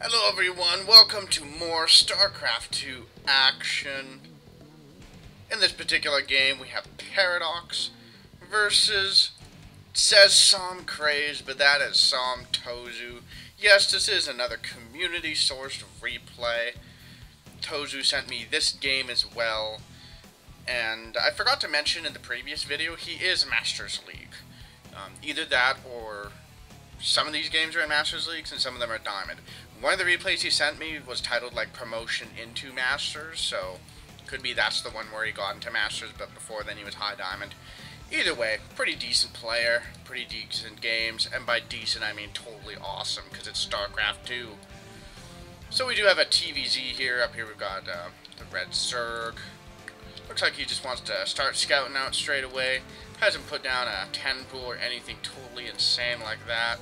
Hello everyone, welcome to more StarCraft 2 action. In this particular game we have Paradox versus, it says SoMCraze, but that is SoMToZu. Yes, this is another community sourced replay. Tozu sent me this game as well, and I forgot to mention in the previous video, he is Masters League. Either that or some of these games are in Masters Leagues and some of them are Diamond. One of the replays he sent me was titled like Promotion into Masters, so could be that's the one where he got into Masters, but before then he was High Diamond. Either way, pretty decent player, pretty decent games, and by decent I mean totally awesome, because it's StarCraft 2. So we do have a TVZ here. Up here we've got the Red Zerg. Looks like he just wants to start scouting out straight away. Hasn't put down a 10 pool or anything totally insane like that.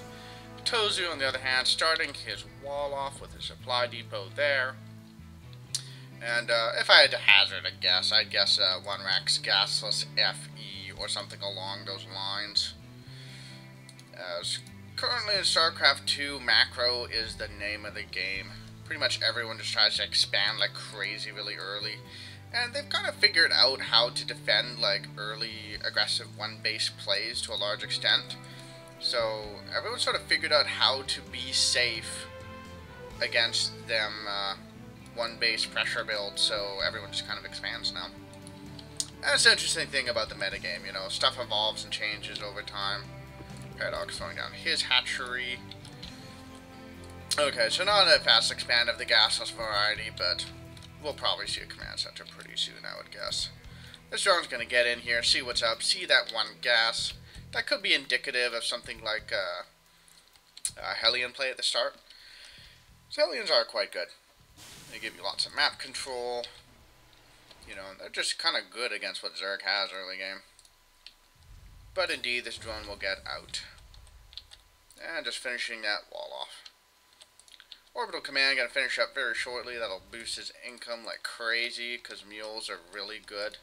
Tozu, on the other hand, starting his wall off with his supply depot there. And if I had to hazard a guess, I'd guess 1 Rex Gasless FE or something along those lines. As currently in StarCraft 2, macro is the name of the game. Pretty much everyone just tries to expand like crazy really early. And they've kind of figured out how to defend like early aggressive one base plays to a large extent. So everyone sort of figured out how to be safe against them one base pressure build, so everyone just kind of expands now. And that's the interesting thing about the metagame, you know, stuff evolves and changes over time. Paradox throwing down his hatchery. Okay, so not a fast expand of the gasless variety, but we'll probably see a command center pretty soon, I would guess. This drone's going to get in here, see what's up, see that one gas. That could be indicative of something like Hellion play at the start. So Hellions are quite good. They give you lots of map control. You know, they're just kind of good against what Zerg has early game. But indeed, this drone will get out. And just finishing that wall off. Orbital Command going to finish up very shortly. That'll boost his income like crazy, because mules are really good.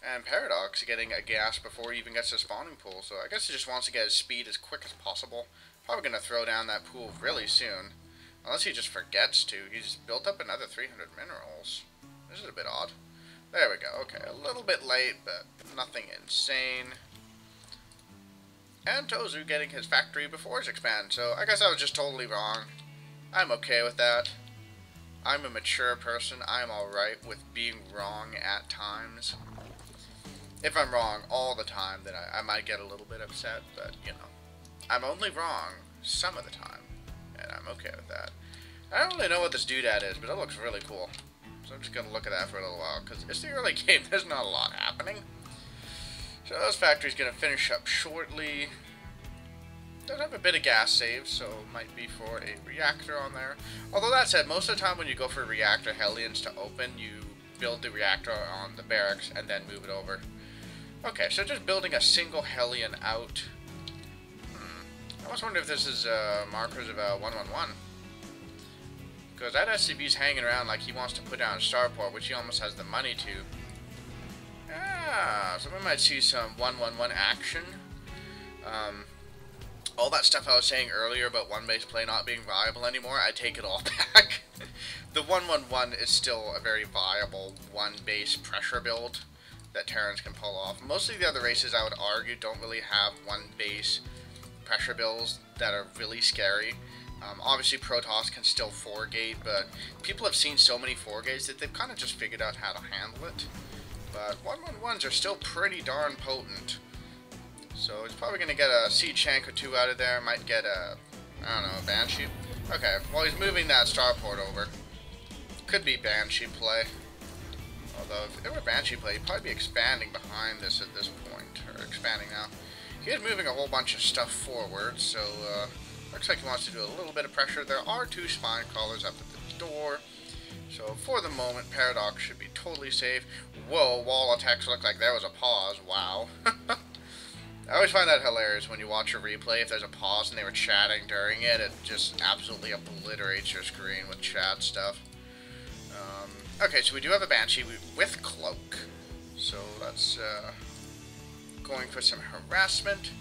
And Paradox getting a gas before he even gets to spawning pool, so I guess he just wants to get his speed as quick as possible. Probably going to throw down that pool really soon. Unless he just forgets to. He's built up another 300 minerals. This is a bit odd. There we go, okay. A little bit late, but nothing insane. And Tozu getting his factory before his expand, so I guess I was just totally wrong. I'm okay with that. I'm a mature person. I'm alright with being wrong at times. If I'm wrong all the time, then I might get a little bit upset, but, you know, I'm only wrong some of the time, and I'm okay with that. I don't really know what this doodad is, but it looks really cool. So I'm just going to look at that for a little while, because it's the early game, there's not a lot happening. So this factory's going to finish up shortly. Does have a bit of gas saved, so it might be for a reactor on there. Although that said, most of the time when you go for a reactor Hellions to open, you build the reactor on the barracks and then move it over. Okay, so just building a single Hellion out. I was wondering if this is markers of a 111. Because that SCV's hanging around like he wants to put down a starport, which he almost has the money to. Ah, so we might see some 111 action. All that stuff I was saying earlier about one base play not being viable anymore, I take it all back. The 111 is still a very viable one base pressure build that Terrans can pull off. Most of the other races, I would argue, don't really have one base pressure builds that are really scary. Obviously Protoss can still 4-gate, but people have seen so many 4-gates that they've kind of just figured out how to handle it. But 111s are still pretty darn potent. So he's probably going to get a Siege Shank or 2 out of there. Might get a, I don't know, a Banshee. Okay, well he's moving that starport over. Could be Banshee play. Although if it were Banshee play, he'd probably be expanding behind this at this point. Or expanding now. He is moving a whole bunch of stuff forward, so looks like he wants to do a little bit of pressure. There are 2 spine crawlers up at the door. So for the moment, Paradox should be totally safe. Whoa, wall attacks look like there was a pause. Wow. I always find that hilarious when you watch a replay. If there's a pause and they were chatting during it, it just absolutely obliterates your screen with chat stuff. Okay, so we do have a Banshee with Cloak. So that's going for some harassment.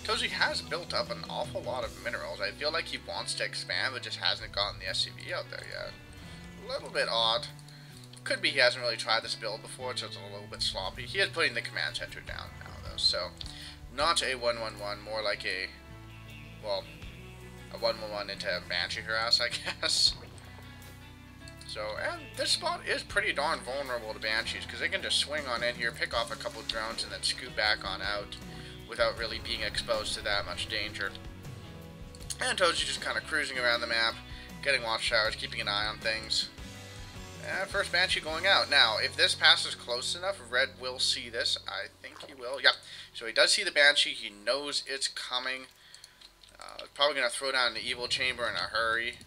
Tozu has built up an awful lot of minerals. I feel like he wants to expand, but just hasn't gotten the SCV out there yet. A little bit odd. Could be he hasn't really tried this build before, so it's a little bit sloppy. He is putting the command center down now, though, so not a 1-1-1, more like a, well, a 1-1-1 into Banshee harass, I guess. So, and this spot is pretty darn vulnerable to Banshees, because they can just swing on in here, pick off a couple of drones, and then scoot back on out without really being exposed to that much danger. And Tozu just kind of cruising around the map, getting watchtowers, keeping an eye on things. And first Banshee going out. Now, if this passes close enough, Red will see this. I think he will. Yep. So he does see the Banshee. He knows it's coming. Probably going to throw down the Evil Chamber in a hurry.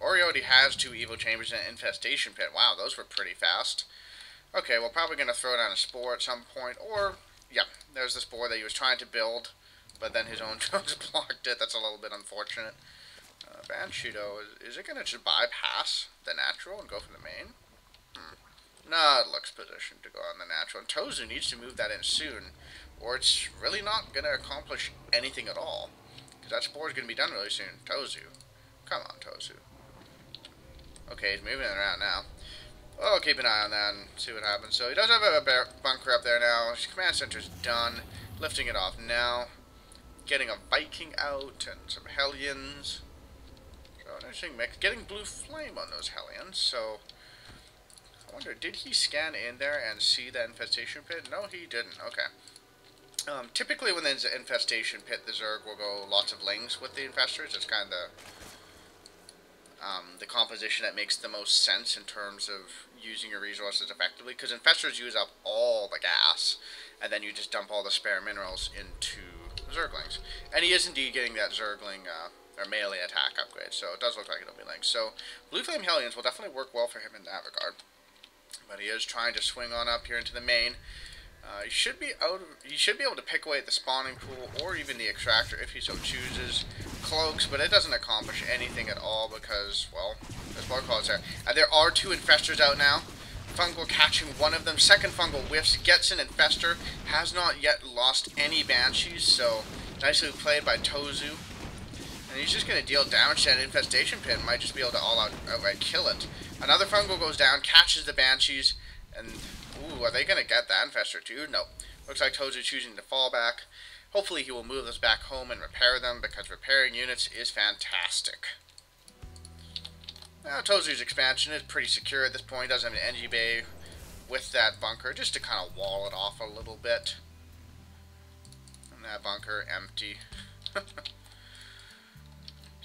Or he already has 2 Evil Chambers and an Infestation Pit. Wow, those were pretty fast. Okay, well, probably going to throw down a Spore at some point. Or, yeah, there's the Spore that he was trying to build, but then his own drones blocked it. That's a little bit unfortunate. Banshee, though, is it going to just bypass the natural and go for the main? No, it looks positioned to go on the natural. And Tozu needs to move that in soon, or it's really not going to accomplish anything at all. Because that Spore is going to be done really soon. Tozu. Come on, Tozu. Okay, he's moving it around now. Oh, keep an eye on that and see what happens. So he does have a bunker up there now. His command center's done. Lifting it off now. Getting a Viking out and some Hellions. So an interesting mix. Getting blue flame on those Hellions. So I wonder, did he scan in there and see the infestation pit? No, he didn't. Okay. Typically when there's an infestation pit, the Zerg will go lots of lings with the infestors. It's kind of the composition that makes the most sense in terms of using your resources effectively, because infestors use up all the gas, and then you just dump all the spare minerals into Zerglings. And he is indeed getting that Zergling or melee attack upgrade, so it does look like it'll be linked. So Blue Flame Hellions will definitely work well for him in that regard. But he is trying to swing on up here into the main. He should be able to pick away at the spawning pool or even the extractor if he so chooses. Cloaks, but it doesn't accomplish anything at all because, well, there's more calls there. And there are 2 infestors out now. Fungal catching one of them. Second Fungal whiffs, gets an infestor. Has not yet lost any Banshees, so nicely played by Tozu. And he's just going to deal damage to that infestation pit. Might just be able to outright kill it. Another Fungal goes down, catches the Banshees, and ooh, are they going to get that infestor too? No. Looks like Tozu choosing to fall back. Hopefully he will move us back home and repair them, because repairing units is fantastic. Now, Tozu's expansion is pretty secure at this point. He does have an NG bay with that bunker, just to kind of wall it off a little bit. And that bunker empty.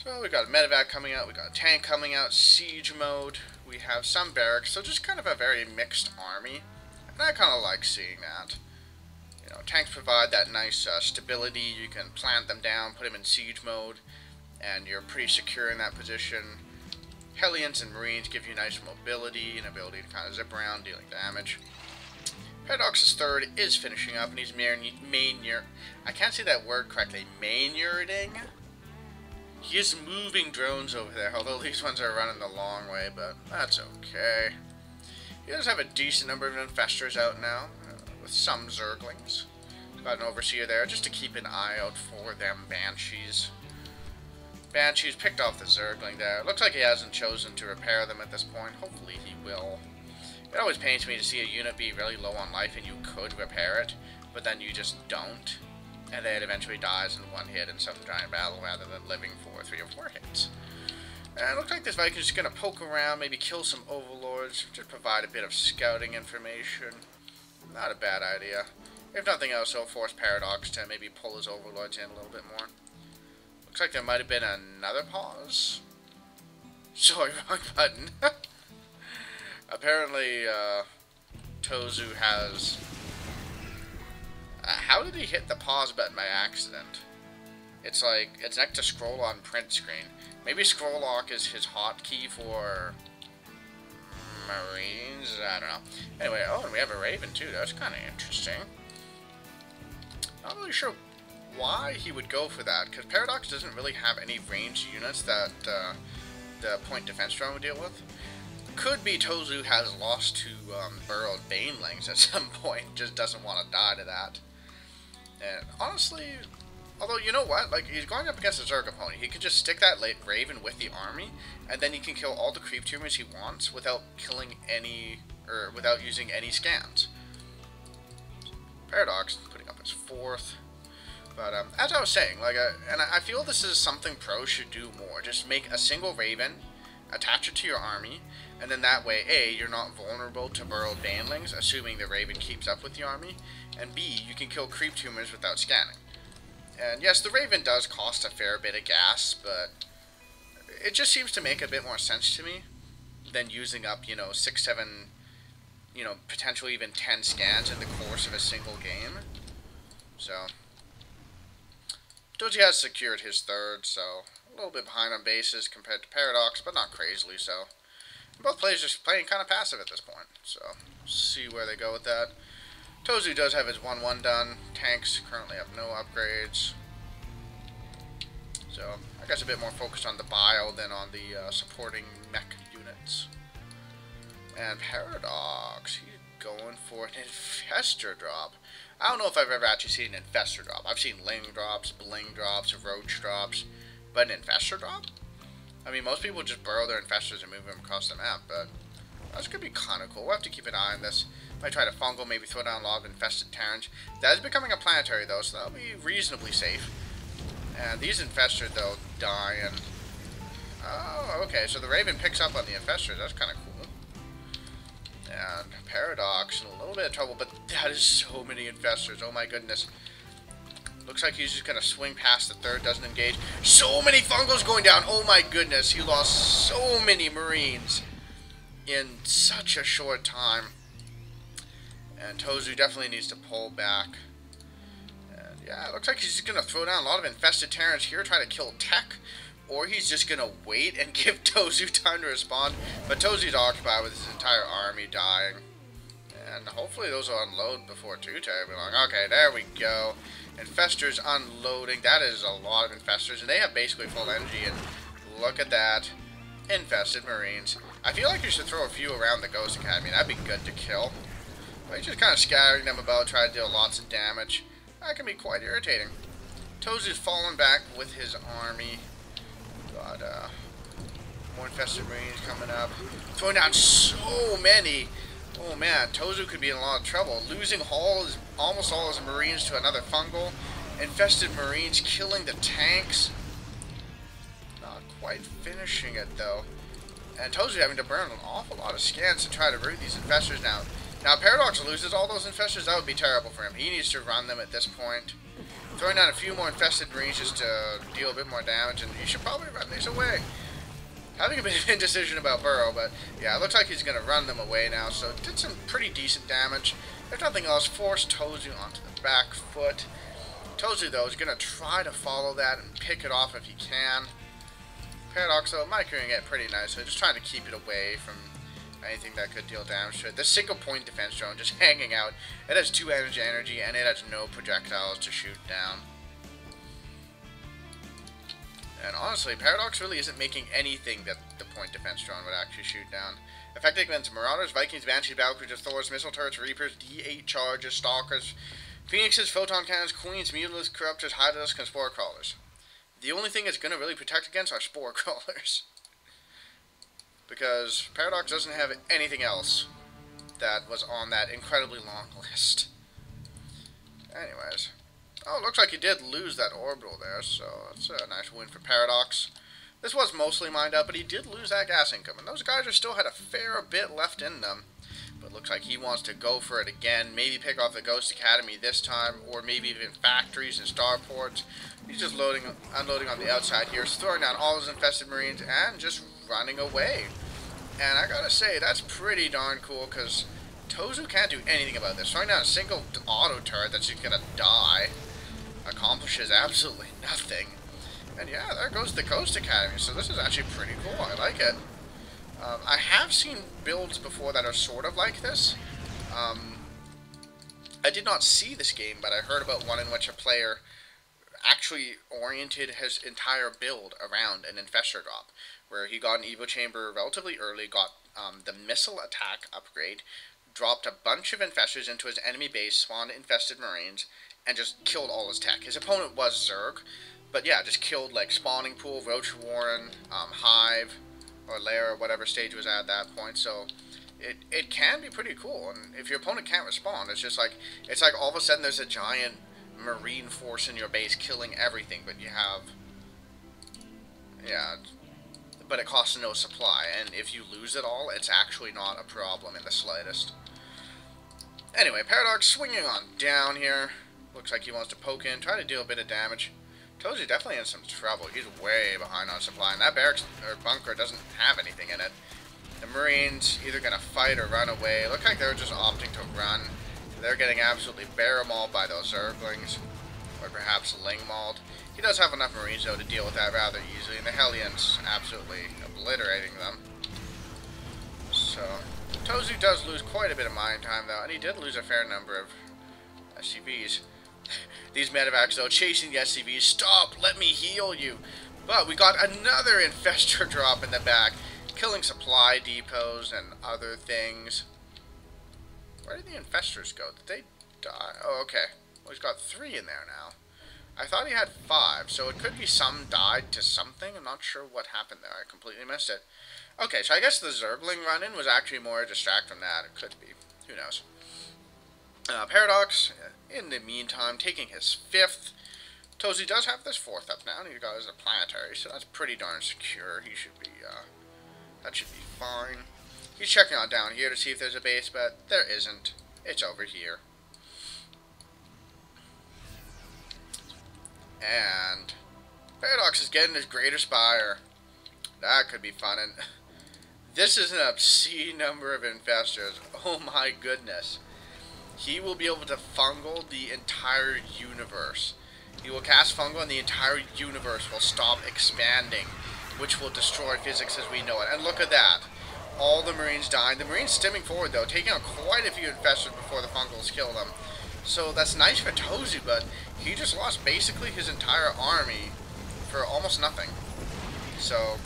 So we got a medevac coming out, we got a tank coming out, siege mode, we have some barracks, so just kind of a very mixed army. And I kind of like seeing that. You know, tanks provide that nice stability. You can plant them down, put them in siege mode, and you're pretty secure in that position. Hellions and Marines give you nice mobility and ability to kind of zip around, dealing damage. Paradox's third is finishing up, and he's I can't say that word correctly. Manuring. He is moving drones over there, although these ones are running the long way, but that's okay. He does have a decent number of infestors out now, with some Zerglings. Got an Overseer there, just to keep an eye out for them Banshees. Banshees picked off the Zergling there. Looks like he hasn't chosen to repair them at this point. Hopefully he will. It always pains me to see a unit be really low on life and you could repair it, but then you just don't. And then it eventually dies in one hit in some giant battle rather than living for 3 or 4 hits. And it looks like this Viking is just going to poke around, maybe kill some Overlords, to provide a bit of scouting information. Not a bad idea. If nothing else, he'll force Paradox to maybe pull his Overlords in a little bit more. Looks like there might have been another pause. Sorry, wrong button. Apparently, Tozu has... how did he hit the pause button by accident? It's like, it's next to scroll on print screen. Maybe scroll lock is his hotkey for Marines? I don't know. Anyway, oh, and we have a Raven too. That's kind of interesting. Not really sure why he would go for that, because Paradox doesn't really have any ranged units that the point defense drone would deal with. Could be Tozu has lost to burrowed banelings at some point, just doesn't want to die to that. And honestly, Although, you know what? Like, he's going up against a Zerg opponent. He could just stick that Raven with the army, and then he can kill all the creep tumors he wants without killing any, or without using any scans. Paradox, putting up his 4th. But, as I was saying, like, and I feel this is something pros should do more. Just make a single Raven, attach it to your army, and then that way, A, you're not vulnerable to burrowed banelings, assuming the Raven keeps up with the army, and B, you can kill creep tumors without scanning. And yes, the Raven does cost a fair bit of gas, but it just seems to make a bit more sense to me than using up, 6, 7, potentially even 10 scans in the course of a single game. So, SoMToZu has secured his 3rd, so a little bit behind on bases compared to Paradox, but not crazily so. Both players just playing kind of passive at this point, so see where they go with that. SoMToZu does have his 1-1 done. Tanks currently have no upgrades. So, I guess a bit more focused on the bio than on the supporting mech units. And Paradox, he's going for an Infestor drop. I don't know if I've ever actually seen an Infestor drop. I've seen Ling drops, Bling drops, Roach drops, but an Infestor drop? I mean, most people just burrow their Infestors and move them across the map, but that's going to be kind of cool. We'll have to keep an eye on this. Might try to fungal, maybe throw down a lot of infested Terrans. That is becoming a planetary, though, so that'll be reasonably safe. And these Infestors, though, die, and... Oh, okay, so the Raven picks up on the Infestors. That's kind of cool. And Paradox in a little bit of trouble, but that is so many Infestors. Oh, my goodness. Looks like he's just going to swing past the 3rd, doesn't engage. So many fungals going down. Oh, my goodness. He lost so many Marines in such a short time. And SoMToZu definitely needs to pull back. And yeah, it looks like he's just going to throw down a lot of infested Terrans here, try to kill Tech. Or he's just going to wait and give SoMToZu time to respond. But SoMToZu's occupied with his entire army dying. And hopefully those will unload before Two-Tay. Be like, okay, there we go. Infestors unloading. That is a lot of Infestors. And they have basically full energy. And look at that. Infested Marines. I feel like you should throw a few around the Ghost Academy. That'd be good to kill. But he's just kind of scattering them about, trying to deal lots of damage. That can be quite irritating. SoMToZu's falling back with his army. Got more Infested Marines coming up. Throwing down so many. Oh man, SoMToZu could be in a lot of trouble. Losing almost all his Marines to another fungal. Infested Marines killing the tanks. Not quite finishing it though. And SoMToZu having to burn an awful lot of scans to try to root these Infestors now. Now, Paradox loses all those Infestors, that would be terrible for him. He needs to run them at this point. Throwing down a few more Infested Marines just to deal a bit more damage, and he should probably run these away. Having a bit of indecision about Burrow, but yeah, it looks like he's going to run them away now, so it did some pretty decent damage. If nothing else, forced SoMToZu onto the back foot. SoMToZu, though, is going to try to follow that and pick it off if he can. Paradox, though, might get pretty nice, so just trying to keep it away from anything that could deal damage to it. This single point defense drone just hanging out. It has 2 energy, and it has no projectiles to shoot down. And honestly, Paradox really isn't making anything that the point defense drone would actually shoot down. Effective against Marauders, Vikings, Banshees, Battlecruisers, Thors, Missile Turrets, Reapers, D8 Charges, Stalkers, Phoenixes, Photon Cannons, Queens, Mutilas, Corruptors, Hydralisks, and Spore Crawlers. The only thing it's going to really protect against are Spore Crawlers. Because Paradox doesn't have anything else that was on that incredibly long list. Anyways. Oh, it looks like he did lose that orbital there, so that's a nice win for Paradox. This was mostly mined up, but he did lose that gas income, and those guys are still had a fair bit left in them. But it looks like he wants to go for it again, maybe pick off the Ghost Academy this time, or maybe even factories and starports. He's just unloading on the outside here, throwing down all his infested Marines, and just running away. And I gotta say, that's pretty darn cool, because SoMToZu can't do anything about this. Throwing down a single auto turret that's just gonna die accomplishes absolutely nothing. And yeah, there goes the Ghost Academy, so this is actually pretty cool. I like it. I have seen builds before that are sort of like this. I did not see this game, but I heard about one in which a player actually oriented his entire build around an Infestor drop, where he got an Evo Chamber relatively early, got the Missile Attack upgrade, dropped a bunch of Infestors into his enemy base, spawned infested Marines, and just killed all his tech. His opponent was Zerg, but yeah, just killed like Spawning Pool, Roach Warren, Hive, or Lair, or whatever stage was at that point. So it can be pretty cool, and if your opponent can't respond, it's like all of a sudden there's a giant marine force in your base killing everything, but you have, yeah, but it costs no supply, and if you lose it all, it's actually not a problem in the slightest. Anyway, Paradox swinging on down here. Looks like he wants to poke in, try to deal a bit of damage. SoMToZu definitely in some trouble. He's way behind on supply, and that barracks or bunker doesn't have anything in it. The Marines either going to fight or run away. Look like they're just opting to run. They're getting absolutely barrel mauled by those Zerglings, or perhaps Ling mauled. He does have enough Marines, though, to deal with that rather easily, and the Hellions absolutely obliterating them. So, SoMToZu does lose quite a bit of mine time, though, and he did lose a fair number of SCVs. These medevacs, though, chasing the SCVs. Stop! Let me heal you! But we got another Infestor drop in the back, killing supply depots and other things. Where did the Infestors go? Did they die? Oh, okay. Well, he's got 3 in there now. I thought he had 5, so it could be some died to something. I'm not sure what happened there. I completely missed it. Okay, so I guess the Zergling run-in was actually more a distract from that. It could be. Who knows? Paradox, in the meantime, taking his 5th. SoMToZu does have this 4th up now, and he's got his planetary, so that's pretty darn secure. He should be, that should be fine. He's checking on down here to see if there's a base, but there isn't. It's over here. And Paradox is getting his Greater Spire. That could be fun, and this is an obscene number of Infestors. Oh my goodness. He will be able to fungal the entire universe. He will cast fungal and the entire universe will stop expanding, which will destroy physics as we know it. And look at that. All the Marines dying. The Marines stimming forward, though, taking out quite a few Infestors before the fungals kill them. So that's nice for SoMToZu, but he just lost basically his entire army for almost nothing. So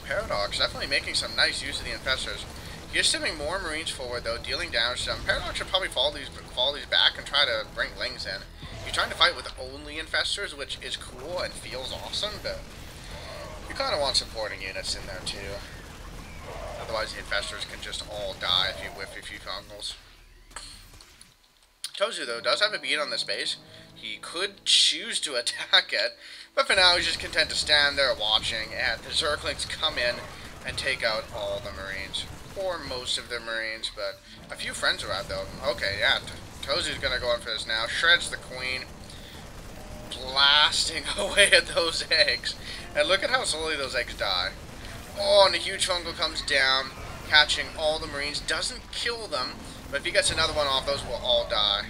Paradox definitely making some nice use of the Infestors. He's stimming more Marines forward, though, dealing damage to them. Paradox should probably follow these back and try to bring Lings in. He's trying to fight with only Infestors, which is cool and feels awesome, but you kind of want supporting units in there, too. Otherwise, the Infestors can just all die if you whiff a few fungals. SoMToZu, though, does have a beat on this base. He could choose to attack it, but for now, he's just content to stand there watching, and the Zerglings come in and take out all the Marines. Or most of the Marines, but a few friends are out, though. Okay, yeah, SoMToZu's gonna go in for this now. Shreds the Queen, blasting away at those eggs. And look at how slowly those eggs die. Oh, and a huge fungal comes down, catching all the Marines. Doesn't kill them, but if he gets another one off, those will all die.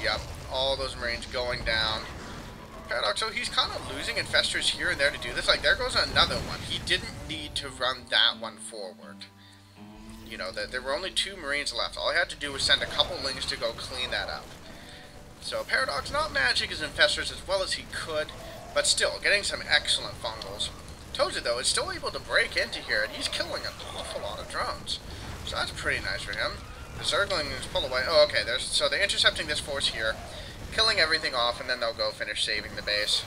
Yep, all those Marines going down. Paradox, so he's kind of losing Infestors here and there to do this. Like, there goes another one. He didn't need to run that one forward. You know, there were only 2 Marines left. All I had to do was send a couple Lings to go clean that up. So Paradox not managing his Infestors as well as he could, but still getting some excellent fungals. SoMToZu, though, is still able to break into here, and he's killing an awful lot of drones. So that's pretty nice for him. The Zerglings pull away. Oh, okay, so they're intercepting this force here, killing everything off, and then they'll go finish saving the base.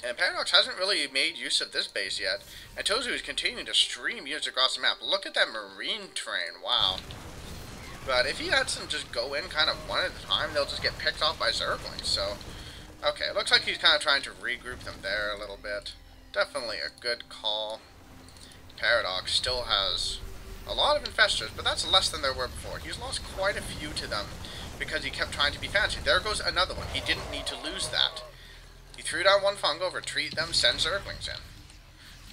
And Paradox hasn't really made use of this base yet, and SoMToZu is continuing to stream units across the map. Look at that Marine train, wow. But if he lets them just go in kind of one at a time, they'll just get picked off by Zerglings, so... Okay, it looks like he's kind of trying to regroup them there a little bit. Definitely a good call. Paradox still has a lot of Infestors, but that's less than there were before. He's lost quite a few to them because he kept trying to be fancy. There goes another one. He didn't need to lose that. He threw down one fungal, retreat them, send Zerglings in.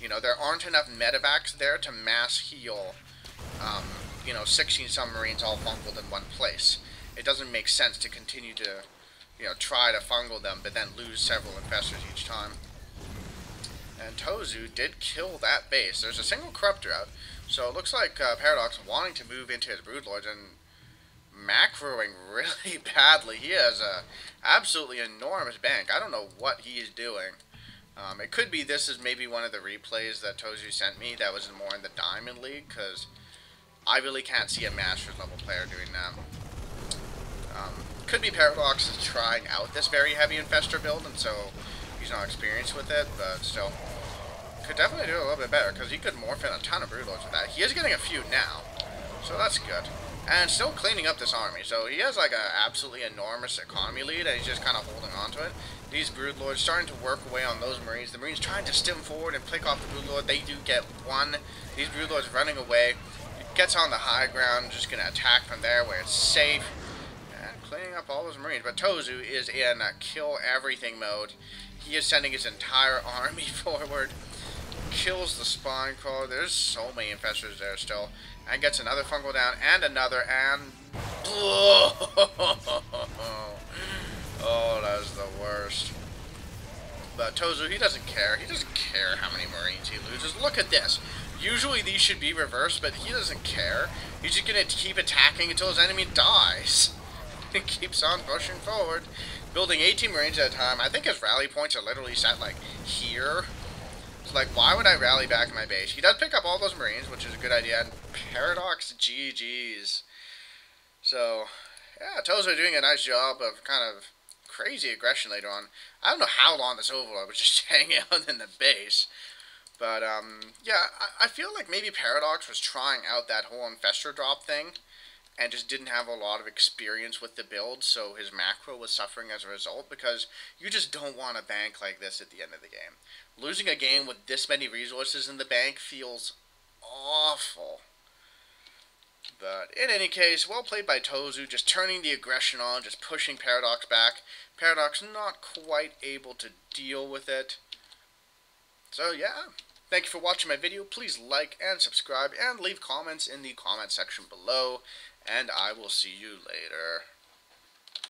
You know, there aren't enough medevacs there to mass heal, 16 submarines all fungaled in one place. It doesn't make sense to continue to, try to fungal them, but then lose several Infestors each time. And SoMToZu did kill that base. There's a single Corruptor out, so it looks like Paradox wanting to move into his Broodlords and macroing really badly. He has a absolutely enormous bank. I don't know what he is doing. It could be this is maybe one of the replays that SoMToZu sent me that was more in the Diamond League, because I really can't see a Masters level player doing that. Could be Paradox is trying out this very heavy Infestor build, and so he's not experienced with it, but still. Could definitely do a little bit better, because he could morph in a ton of Broodlords with that. He is getting a few now, so that's good. And still cleaning up this army, so he has like an absolutely enormous economy lead, and he's just kind of holding on to it. These Broodlords starting to work away on those Marines. The Marines trying to stem forward and pick off the Broodlord. They do get one. These Broodlords running away. He gets on the high ground, just going to attack from there where it's safe. And cleaning up all those Marines. But Tozu is in kill everything mode. He is sending his entire army forward. Kills the Spine Crawler. There's so many Infestors there still. And gets another Fungal down, and another, and... Oh, that was the worst. But Tozu, he doesn't care. He doesn't care how many Marines he loses. Look at this. Usually these should be reversed, but he doesn't care. He's just going to keep attacking until his enemy dies. He keeps on pushing forward. Building 18 Marines at a time. I think his rally points are literally set, like, here. Like, why would I rally back in my base? He does pick up all those Marines, which is a good idea. And Paradox GG's. So, yeah, Tozu doing a nice job of kind of crazy aggression later on. I don't know how long this Overlord was just hanging out in the base. But, yeah, I feel like maybe Paradox was trying out that whole Infestor drop thing. And just didn't have a lot of experience with the build, so his macro was suffering as a result, because you just don't want to bank like this at the end of the game. Losing a game with this many resources in the bank feels awful. But in any case, well played by Tozu, just turning the aggression on, just pushing Paradox back. Paradox not quite able to deal with it. So yeah, thank you for watching my video. Please like and subscribe and leave comments in the comment section below. And I will see you later.